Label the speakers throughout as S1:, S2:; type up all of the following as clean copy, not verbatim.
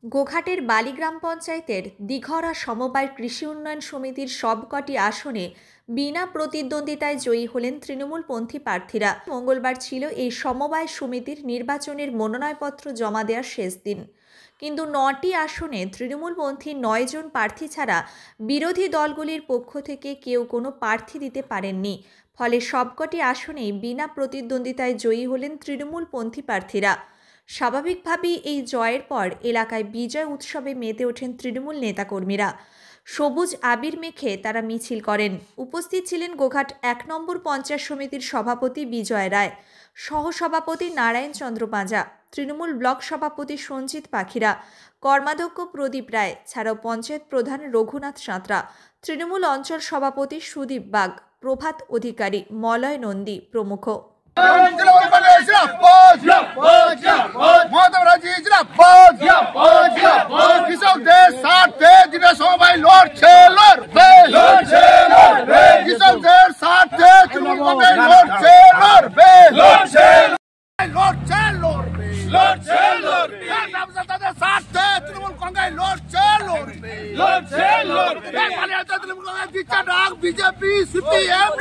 S1: গোঘাটের বালি গ্রাম পঞ্চায়েতের দিঘরা সমবায় কৃষি উন্নয়ন সমিতির সবকটি আসনে বিনা প্রতিদ্বন্দ্বিতায় জয়ী হলেন তৃণমূলপন্থী প্রার্থীরা। মঙ্গলবার ছিল এই সমবায় সমিতির নির্বাচনের মনোনয়নপত্র জমা দেওয়ার শেষ দিন, কিন্তু 9টি আসনে তৃণমূলপন্থী 9 জন প্রার্থী ছাড়া বিরোধী দলগুলির পক্ষ থেকে কেউ কোনো প্রার্থী দিতে পারেননি। ফলে সবকটি আসনেই বিনা প্রতিদ্বন্দ্বিতায় জয়ী হলেন তৃণমূলপন্থী প্রার্থীরা। স্বাভাবিকভাবেই এই জয়ের পর এলাকায় বিজয় উৎসবে মেতে ওঠেন তৃণমূল নেতাকর্মীরা। সবুজ আবির মেখে তারা মিছিল করেন। উপস্থিত ছিলেন গোঘাট 1 নম্বর পঞ্চায়েত সমিতির সভাপতি বিজয় রায়, সহসভাপতি নারায়ণ চন্দ্র পাঁজা, তৃণমূল ব্লক সভাপতি সঞ্জিত পাখিরা, কর্মাধ্যক্ষ প্রদীপ রায়, ছাড়াও পঞ্চায়েত প্রধান রঘুনাথ সাঁতরা, তৃণমূল অঞ্চল সভাপতি সুদীপ বাগ, প্রভাত অধিকারী, মলয় নন্দী প্রমুখ।
S2: বিজেপি সিপিএম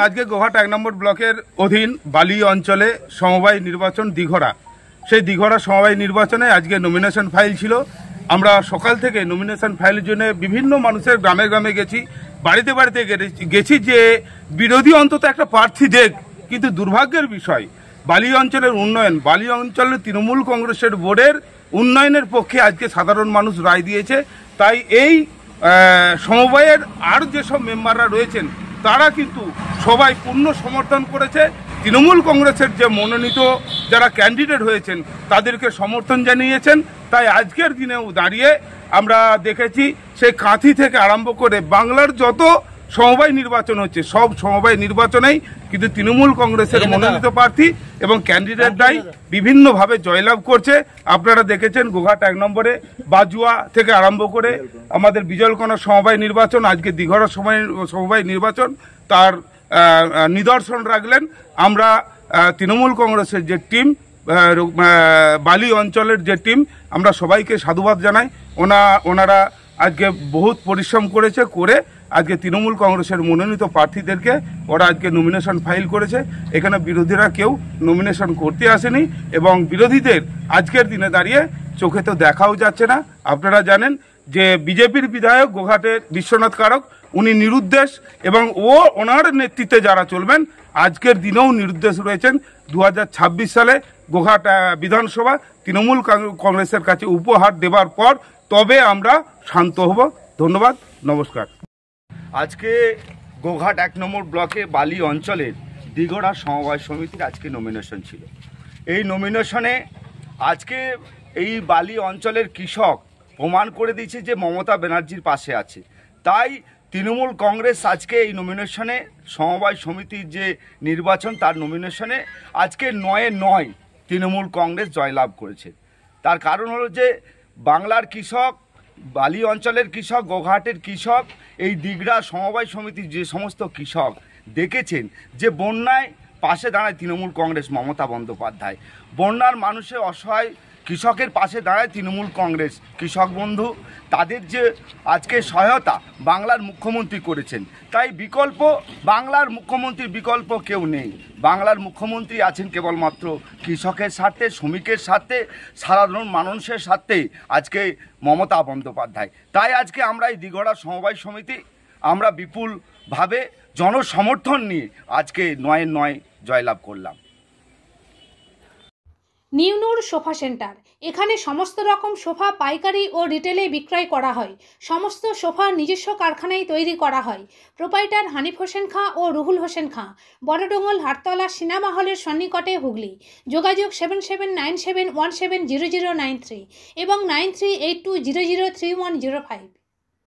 S3: আজকে গোঘাট 1 নম্বর ব্লকের অধীন বালি অঞ্চলে সমবায় নির্বাচন দিঘরা, সেই দিঘরা সমবায় নির্বাচনে আজকে নমিনেশন ফাইল ছিল। আমরা সকাল থেকে নমিনেশন ফাইলের জন্য বিভিন্ন মানুষের গ্রামে গ্রামে গেছি, বাড়িতে বাড়িতে গেছি যে বিরোধী অন্তত একটা প্রার্থী দেখ। কিন্তু দুর্ভাগ্যের বিষয়, বালি অঞ্চলের উন্নয়ন, বালি অঞ্চলের তৃণমূল কংগ্রেসের বোর্ডের উন্নয়নের পক্ষে আজকে সাধারণ মানুষ রায় দিয়েছে। তাই এই সমবায়ের আর যেসব মেম্বাররা রয়েছেন তারা কিন্তু সবাই পূর্ণ সমর্থন করেছে। তৃণমূল কংগ্রেসের যে মনোনীত যারা ক্যান্ডিডেট হয়েছেন তাদেরকে সমর্থন জানিয়েছেন। তাই আজকের দিনেও দাঁড়িয়ে আমরা দেখেছি সেই কাঁথি থেকে আরম্ভ করে বাংলার যত সমবায় নির্বাচন হচ্ছে সব সমবায় নির্বাচনেই কিন্তু তৃণমূল কংগ্রেসের মনোনীত প্রার্থী এবং ক্যান্ডিডেটরাই বিভিন্নভাবে জয়লাভ করছে। আপনারা দেখেছেন গোঘাট 1 নম্বরে বাজুয়া থেকে আরম্ভ করে আমাদের বিজলকণা সমবায় নির্বাচন, আজকে দিঘরা সমবায় নির্বাচন, তার নিদর্শন রাখলেন। আমরা তৃণমূল কংগ্রেসের যে টিম, বালি অঞ্চলের যে টিম, আমরা সবাইকে সাধুবাদ জানাই। ওনারা আজকে বহুত পরিশ্রম করে আজকে তৃণমূল কংগ্রেসের মনোনীত প্রার্থীদেরকে ওরা আজকে নমিনেশন ফাইল করেছে। এখানে বিরোধীরা কেউ নমিনেশন করতে আসেনি এবং বিরোধীদের আজকের দিনে দাঁড়িয়ে চোখে তো দেখাও যাচ্ছে না। আপনারা জানেন যে বিজেপির বিধায়ক গোঘাটের বিশ্বনাথ কারক, উনি নিরুদ্দেশ এবং ওনার নেতৃত্বে যারা চলবেন আজকের দিনেও নিরুদ্দেশ রয়েছেন। 2026 সালে গোঘাট বিধানসভা তৃণমূল কংগ্রেসের কাছে উপহার দেবার পর তবে আমরা শান্ত হব। ধন্যবাদ, নমস্কার।
S4: আজকে গোঘাট 1 নম্বর ব্লকে বালি অঞ্চলের দিঘরা সমবায় সমিতির আজকে নমিনেশন ছিল। এই নমিনেশনে আজকে এই বালি অঞ্চলের কৃষক প্রমাণ করে দিয়েছে যে মমতা ব্যানার্জির পাশে আছে। তাই তৃণমূল কংগ্রেস আজকে এই নমিনেশনে সমবায় সমিতির যে নির্বাচন তার নমিনেশনে আজকে 9-9 তৃণমূল কংগ্রেস জয়লাভ করেছে। তার কারণ হলো যে বাংলার কৃষক, বালি অঞ্চলের কৃষক, গোঘাটের কৃষক, এই দিঘরা সমবায় সমিতির যে সমস্ত কৃষক দেখেছেন যে বন্যায় পাশে দাঁড়ায় তৃণমূল কংগ্রেস, মমতা বন্দ্যোপাধ্যায়। বন্যার মানুষের অসহায় কৃষকের পাশে দাঁড়ায় তৃণমূল কংগ্রেস, কৃষক বন্ধু। তাদের যে আজকে সহায়তা বাংলার মুখ্যমন্ত্রী করেছেন। তাই বাংলার মুখ্যমন্ত্রীর বিকল্প কেউ নেই। বাংলার মুখ্যমন্ত্রী আছেন কেবলমাত্র কৃষকের স্বার্থে, শ্রমিকের স্বার্থে, সাধারণ মানুষের স্বার্থে আজকে মমতা বন্দ্যোপাধ্যায়। তাই আজকে আমরা এই দিঘরা সমবায় সমিতি আমরা বিপুলভাবে জনসমর্থন নিয়ে আজকে 9-9 জয়লাভ করলাম।
S5: নিউনুর সোফা সেন্টার, এখানে সমস্ত রকম সোফা পাইকারি ও রিটেলে বিক্রয় করা হয়। সমস্ত সোফা নিজস্ব কারখানায় তৈরি করা হয়। প্রোপাইটার হানিফ হোসেন খাঁ ও রুহুল হোসেন খাঁ, বড়ডোঙ্গল হাটতলা সিনেমা হলের সন্নিকটে, হুগলি। যোগাযোগ 7797170093 এবং 9382003105।